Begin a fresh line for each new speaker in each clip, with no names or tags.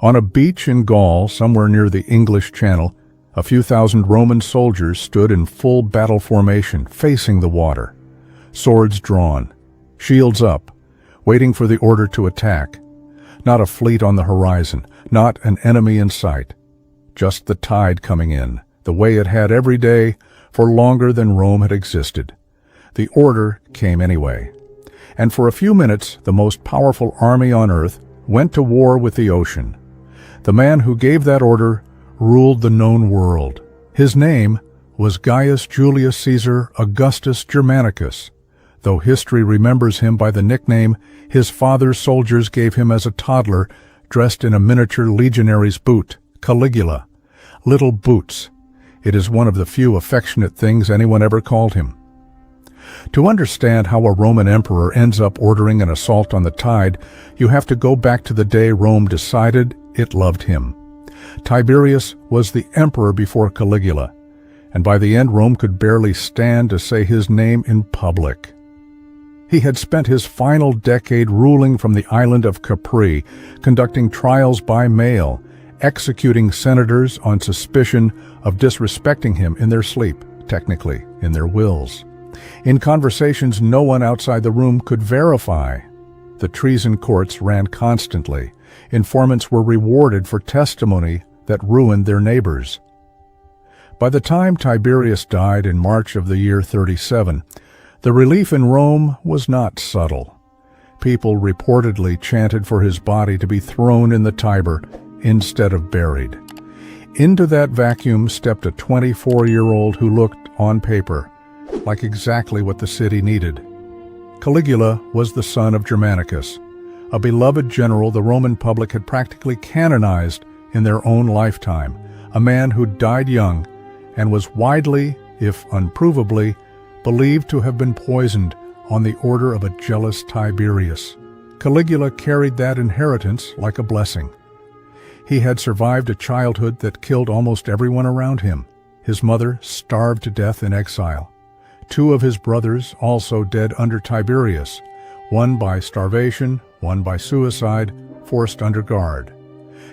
On a beach in Gaul, somewhere near the English Channel, a few thousand Roman soldiers stood in full battle formation, facing the water. Swords drawn, shields up, waiting for the order to attack. Not a fleet on the horizon, not an enemy in sight. Just the tide coming in, the way it had every day for longer than Rome had existed. The order came anyway. And for a few minutes, the most powerful army on earth went to war with the ocean. The man who gave that order ruled the known world. His name was Gaius Julius Caesar Augustus Germanicus, though history remembers him by the nickname his father's soldiers gave him as a toddler, dressed in a miniature legionary's boot, Caligula. Little Boots. It is one of the few affectionate things anyone ever called him. To understand how a Roman emperor ends up ordering an assault on the tide, you have to go back to the day Rome decided it loved him. Tiberius was the emperor before Caligula, and by the end Rome could barely stand to say his name in public. He had spent his final decade ruling from the island of Capri, conducting trials by mail, executing senators on suspicion of disrespecting him in their sleep, technically, in their wills. In conversations no one outside the room could verify. The treason courts ran constantly. Informants were rewarded for testimony that ruined their neighbors. By the time Tiberius died in March of the year 37, the relief in Rome was not subtle. People reportedly chanted for his body to be thrown in the Tiber instead of buried. Into that vacuum stepped a 24-year-old who looked, on paper, like exactly what the city needed. Caligula was the son of Germanicus, a beloved general the Roman public had practically canonized in their own lifetime, a man who died young and was widely, if unprovably, believed to have been poisoned on the order of a jealous Tiberius. Caligula carried that inheritance like a blessing. He had survived a childhood that killed almost everyone around him. His mother starved to death in exile. Two of his brothers also dead under Tiberius, one by starvation, one by suicide, forced under guard.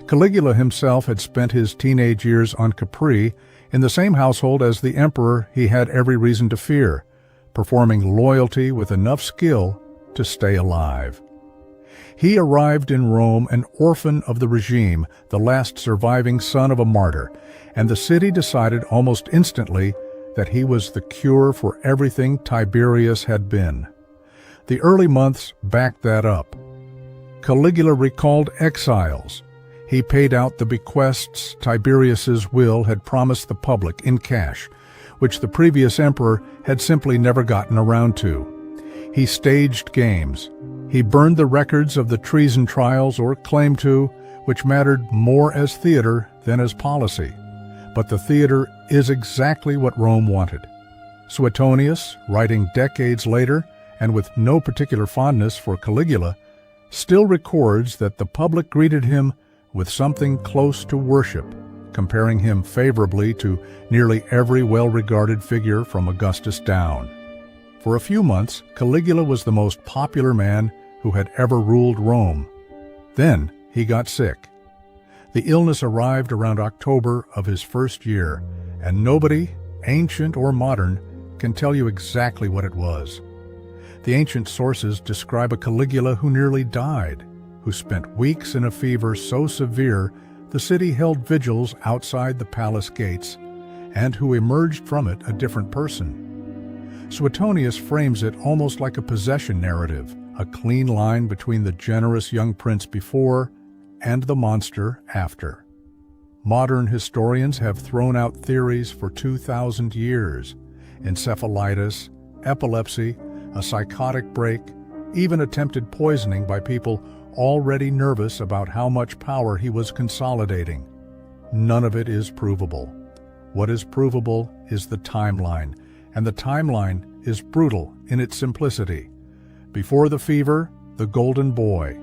Caligula himself had spent his teenage years on Capri in the same household as the emperor he had every reason to fear, performing loyalty with enough skill to stay alive. He arrived in Rome an orphan of the regime, the last surviving son of a martyr, and the city decided almost instantly that he was the cure for everything Tiberius had been. The early months backed that up. Caligula recalled exiles. He paid out the bequests Tiberius's will had promised the public in cash, which the previous emperor had simply never gotten around to. He staged games. He burned the records of the treason trials, or claimed to, which mattered more as theater than as policy. But the theater is exactly what Rome wanted. Suetonius, writing decades later, and with no particular fondness for Caligula, still records that the public greeted him with something close to worship, comparing him favorably to nearly every well-regarded figure from Augustus down. For a few months, Caligula was the most popular man who had ever ruled Rome. Then he got sick. The illness arrived around October of his first year, and nobody, ancient or modern, can tell you exactly what it was. The ancient sources describe a Caligula who nearly died, who spent weeks in a fever so severe the city held vigils outside the palace gates, and who emerged from it a different person. Suetonius frames it almost like a possession narrative, a clean line between the generous young prince before and the monster after. Modern historians have thrown out theories for 2,000 years: encephalitis, epilepsy, a psychotic break, even attempted poisoning by people already nervous about how much power he was consolidating. None of it is provable. What is provable is the timeline, and the timeline is brutal in its simplicity. Before the fever, the golden boy.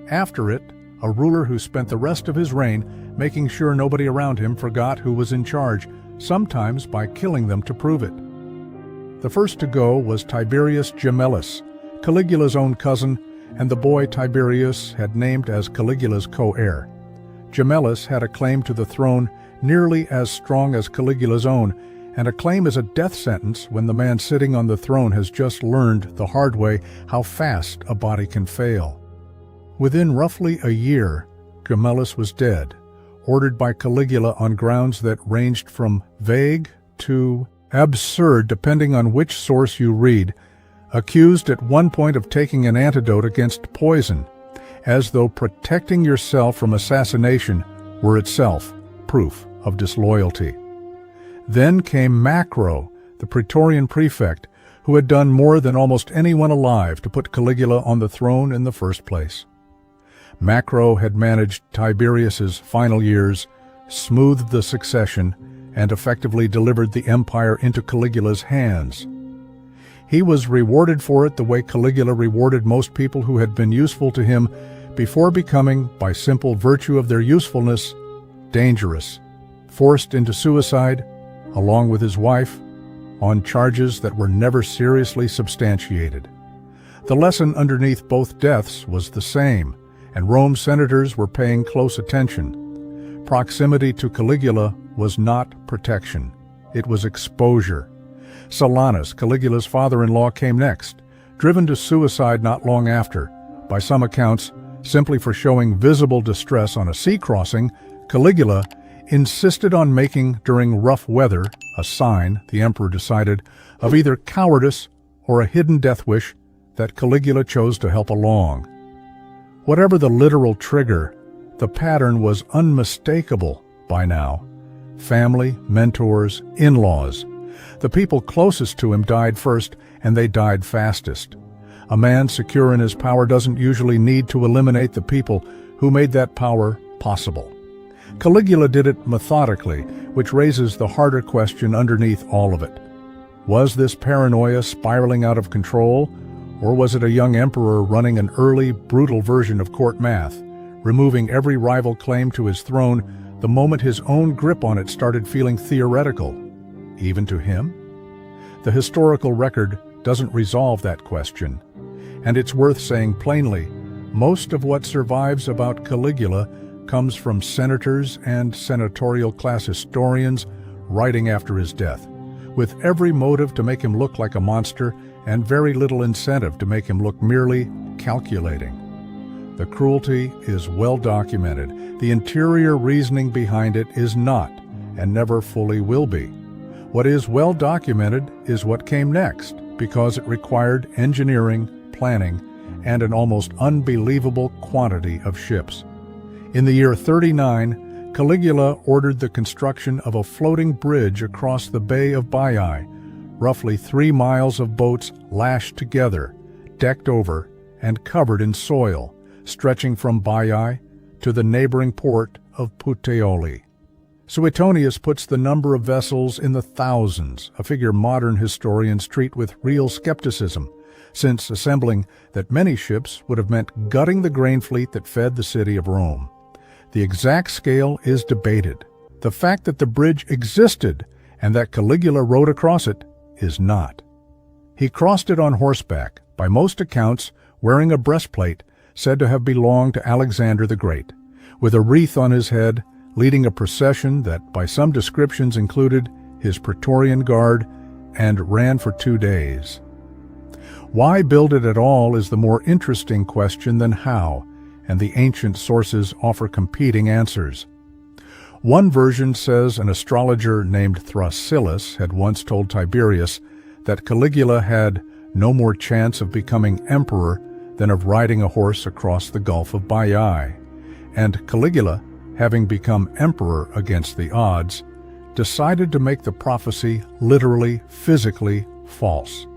After it, a ruler who spent the rest of his reign making sure nobody around him forgot who was in charge, sometimes by killing them to prove it. The first to go was Tiberius Gemellus, Caligula's own cousin, and the boy Tiberius had named as Caligula's co-heir. Gemellus had a claim to the throne nearly as strong as Caligula's own, and a claim is a death sentence when the man sitting on the throne has just learned the hard way how fast a body can fail. Within roughly a year, Gemellus was dead, ordered by Caligula on grounds that ranged from vague to absurd depending on which source you read, accused at one point of taking an antidote against poison, as though protecting yourself from assassination were itself proof of disloyalty. Then came Macro, the Praetorian prefect, who had done more than almost anyone alive to put Caligula on the throne in the first place. Macro had managed Tiberius's final years, smoothed the succession, and effectively delivered the empire into Caligula's hands. He was rewarded for it the way Caligula rewarded most people who had been useful to him before becoming, by simple virtue of their usefulness, dangerous, forced into suicide, along with his wife, on charges that were never seriously substantiated. The lesson underneath both deaths was the same, and Rome's senators were paying close attention. Proximity to Caligula was not protection. It was exposure. Silanus, Caligula's father-in-law, came next, driven to suicide not long after. By some accounts, simply for showing visible distress on a sea crossing, Caligula insisted on making during rough weather a sign, the emperor decided, of either cowardice or a hidden death wish that Caligula chose to help along. Whatever the literal trigger, the pattern was unmistakable by now. Family, mentors, in-laws. The people closest to him died first, and they died fastest. A man secure in his power doesn't usually need to eliminate the people who made that power possible. Caligula did it methodically, which raises the harder question underneath all of it. Was this paranoia spiraling out of control, or was it a young emperor running an early, brutal version of court math, removing every rival claim to his throne the moment his own grip on it started feeling theoretical, even to him? The historical record doesn't resolve that question, and it's worth saying plainly, most of what survives about Caligula comes from senators and senatorial class historians writing after his death, with every motive to make him look like a monster and very little incentive to make him look merely calculating. The cruelty is well documented. The interior reasoning behind it is not, and never fully will be. What is well documented is what came next, because it required engineering, planning, and an almost unbelievable quantity of ships. In the year 39, Caligula ordered the construction of a floating bridge across the Bay of Baiae, roughly 3 miles of boats lashed together, decked over, and covered in soil, stretching from Baiae to the neighboring port of Puteoli. Suetonius puts the number of vessels in the thousands, a figure modern historians treat with real skepticism, since assembling that many ships would have meant gutting the grain fleet that fed the city of Rome. The exact scale is debated. The fact that the bridge existed and that Caligula rode across it is not. He crossed it on horseback, by most accounts wearing a breastplate said to have belonged to Alexander the Great, with a wreath on his head, leading a procession that by some descriptions included his Praetorian Guard and ran for 2 days. Why build it at all is the more interesting question than how, and the ancient sources offer competing answers. One version says an astrologer named Thrasyllus had once told Tiberius that Caligula had no more chance of becoming emperor than of riding a horse across the Gulf of Baiae, and Caligula, having become emperor against the odds, decided to make the prophecy literally, physically false.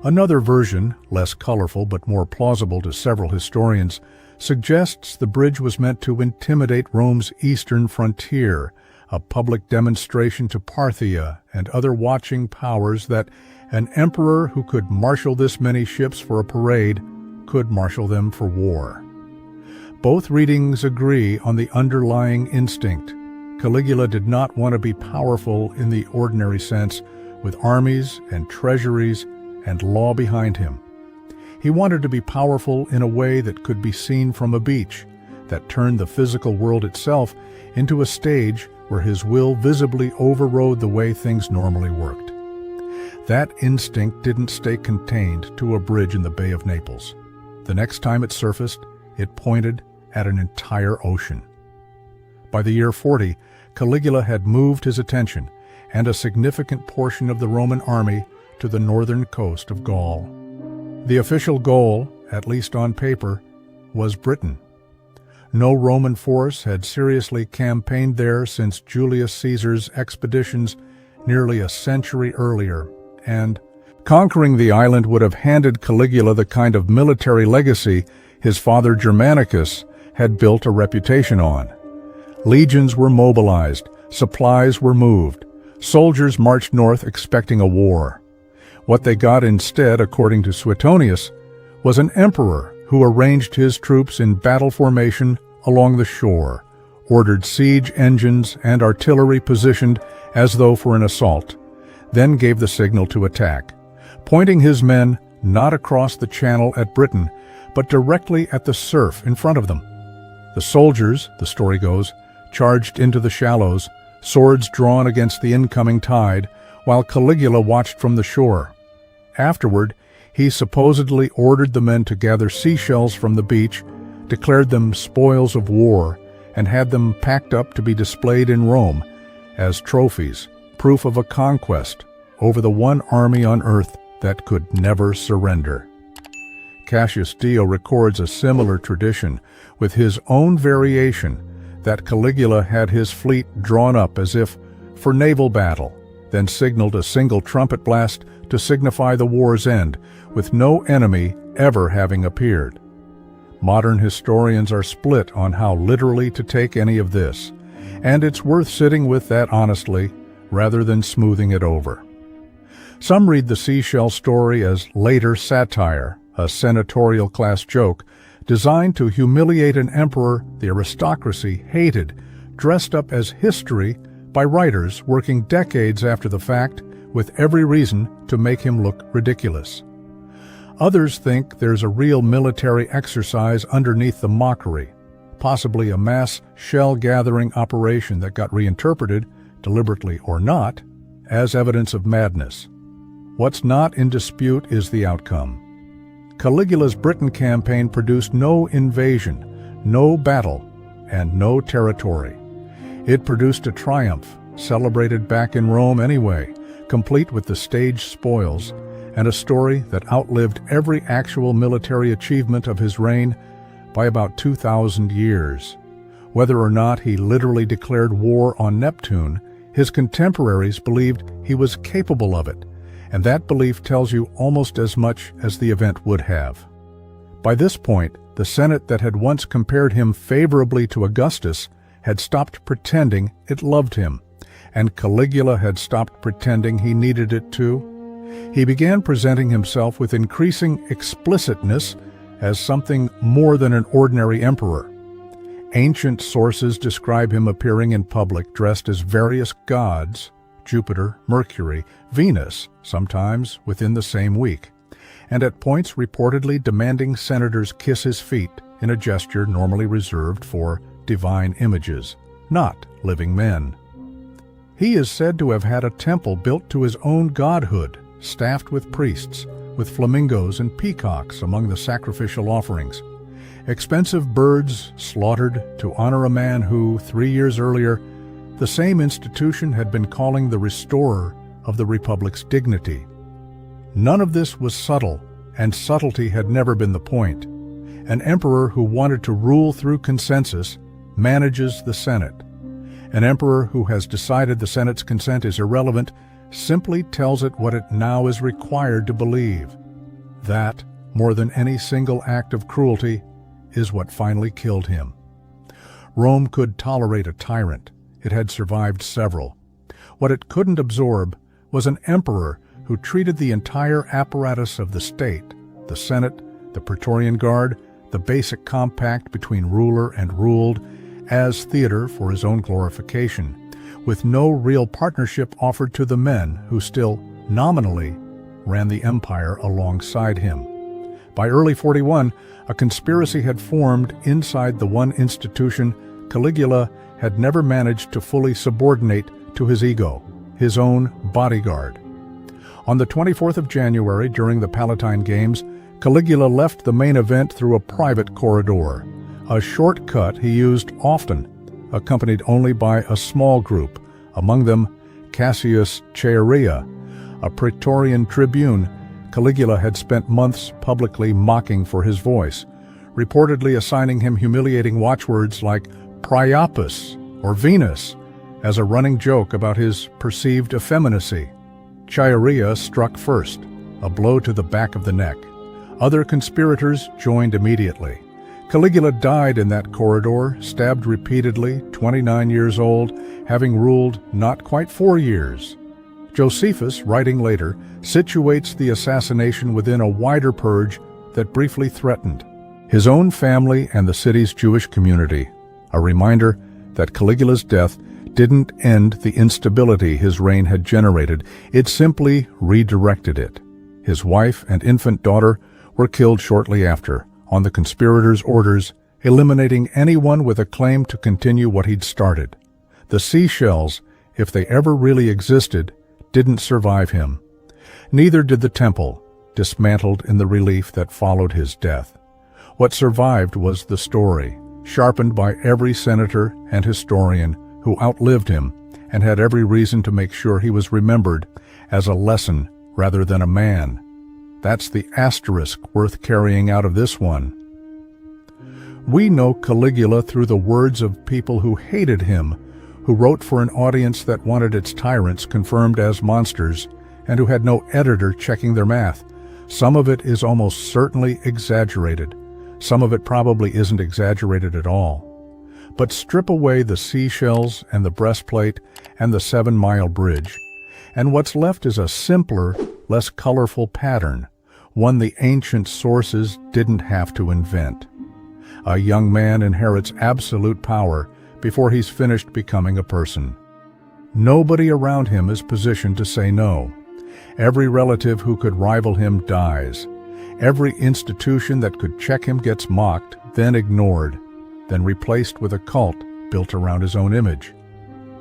Another version, less colorful but more plausible to several historians, suggests the bridge was meant to intimidate Rome's eastern frontier, a public demonstration to Parthia and other watching powers that an emperor who could marshal this many ships for a parade could marshal them for war. Both readings agree on the underlying instinct. Caligula did not want to be powerful in the ordinary sense, with armies and treasuries and law behind him. He wanted to be powerful in a way that could be seen from a beach, that turned the physical world itself into a stage where his will visibly overrode the way things normally worked. That instinct didn't stay contained to a bridge in the Bay of Naples. The next time it surfaced, it pointed at an entire ocean. By the year 40, Caligula had moved his attention and a significant portion of the Roman army to the northern coast of Gaul. The official goal, at least on paper, was Britain. No Roman force had seriously campaigned there since Julius Caesar's expeditions nearly a century earlier, and conquering the island would have handed Caligula the kind of military legacy his father Germanicus had built a reputation on. Legions were mobilized, supplies were moved, soldiers marched north expecting a war. What they got instead, according to Suetonius, was an emperor who arranged his troops in battle formation along the shore, ordered siege engines and artillery positioned as though for an assault, then gave the signal to attack, pointing his men not across the channel at Britain, but directly at the surf in front of them. The soldiers, the story goes, charged into the shallows, swords drawn against the incoming tide, while Caligula watched from the shore. Afterward, he supposedly ordered the men to gather seashells from the beach, declared them spoils of war, and had them packed up to be displayed in Rome as trophies, proof of a conquest over the one army on earth that could never surrender. Cassius Dio records a similar tradition, with his own variation, that Caligula had his fleet drawn up as if for naval battle, then signaled a single trumpet blast to signify the war's end, with no enemy ever having appeared. Modern historians are split on how literally to take any of this, and it's worth sitting with that honestly, rather than smoothing it over. Some read the seashell story as later satire, a senatorial-class joke, designed to humiliate an emperor the aristocracy hated, dressed up as history by writers working decades after the fact with every reason to make him look ridiculous. Others think there's a real military exercise underneath the mockery, possibly a mass shell-gathering operation that got reinterpreted, deliberately or not, as evidence of madness. What's not in dispute is the outcome. Caligula's Britain campaign produced no invasion, no battle, and no territory. It produced a triumph, celebrated back in Rome anyway, complete with the stage spoils, and a story that outlived every actual military achievement of his reign by about 2,000 years. Whether or not he literally declared war on Neptune, his contemporaries believed he was capable of it, and that belief tells you almost as much as the event would have. By this point, the Senate that had once compared him favorably to Augustus had stopped pretending it loved him, and Caligula had stopped pretending he needed it too. He began presenting himself with increasing explicitness as something more than an ordinary emperor. Ancient sources describe him appearing in public dressed as various gods, Jupiter, Mercury, Venus, sometimes within the same week, and at points reportedly demanding senators kiss his feet in a gesture normally reserved for divine images, not living men. He is said to have had a temple built to his own godhood, staffed with priests, with flamingos and peacocks among the sacrificial offerings. Expensive birds slaughtered to honor a man who, 3 years earlier, the same institution had been calling the restorer of the Republic's dignity. None of this was subtle, and subtlety had never been the point. An emperor who wanted to rule through consensus manages the Senate. An emperor who has decided the Senate's consent is irrelevant simply tells it what it now is required to believe. That, more than any single act of cruelty, is what finally killed him. Rome could tolerate a tyrant. It had survived several. What it couldn't absorb was an emperor who treated the entire apparatus of the state, the Senate, the Praetorian Guard, the basic compact between ruler and ruled, as theater for his own glorification, with no real partnership offered to the men who still, nominally, ran the empire alongside him. By early 41, a conspiracy had formed inside the one institution Caligula had never managed to fully subordinate to his ego, his own bodyguard. On the 24th of January, during the Palatine Games, Caligula left the main event through a private corridor, a shortcut he used often, accompanied only by a small group, among them Cassius Chaerea, a Praetorian tribune Caligula had spent months publicly mocking for his voice, reportedly assigning him humiliating watchwords like Priapus or Venus as a running joke about his perceived effeminacy. Chaerea struck first, a blow to the back of the neck. Other conspirators joined immediately. Caligula died in that corridor, stabbed repeatedly, 29 years old, having ruled not quite 4 years. Josephus, writing later, situates the assassination within a wider purge that briefly threatened his own family and the city's Jewish community, a reminder that Caligula's death didn't end the instability his reign had generated, it simply redirected it. His wife and infant daughter were killed shortly after, on the conspirators' orders, eliminating anyone with a claim to continue what he'd started. The seashells, if they ever really existed, didn't survive him. Neither did the temple, dismantled in the relief that followed his death. What survived was the story, sharpened by every senator and historian who outlived him and had every reason to make sure he was remembered as a lesson rather than a man. That's the asterisk worth carrying out of this one. We know Caligula through the words of people who hated him, who wrote for an audience that wanted its tyrants confirmed as monsters, and who had no editor checking their math. Some of it is almost certainly exaggerated. Some of it probably isn't exaggerated at all. But strip away the seashells and the breastplate and the 7-mile bridge, and what's left is a simpler, less colorful pattern, one the ancient sources didn't have to invent. A young man inherits absolute power before he's finished becoming a person. Nobody around him is positioned to say no. Every relative who could rival him dies. Every institution that could check him gets mocked, then ignored, then replaced with a cult built around his own image.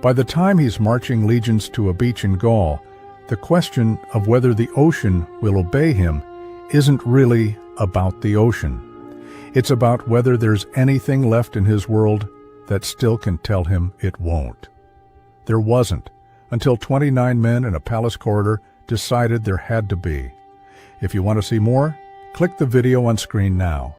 By the time he's marching legions to a beach in Gaul, the question of whether the ocean will obey him isn't really about the ocean. It's about whether there's anything left in his world that still can tell him it won't. There wasn't, until 29 men in a palace corridor decided there had to be. If you want to see more, click the video on screen now.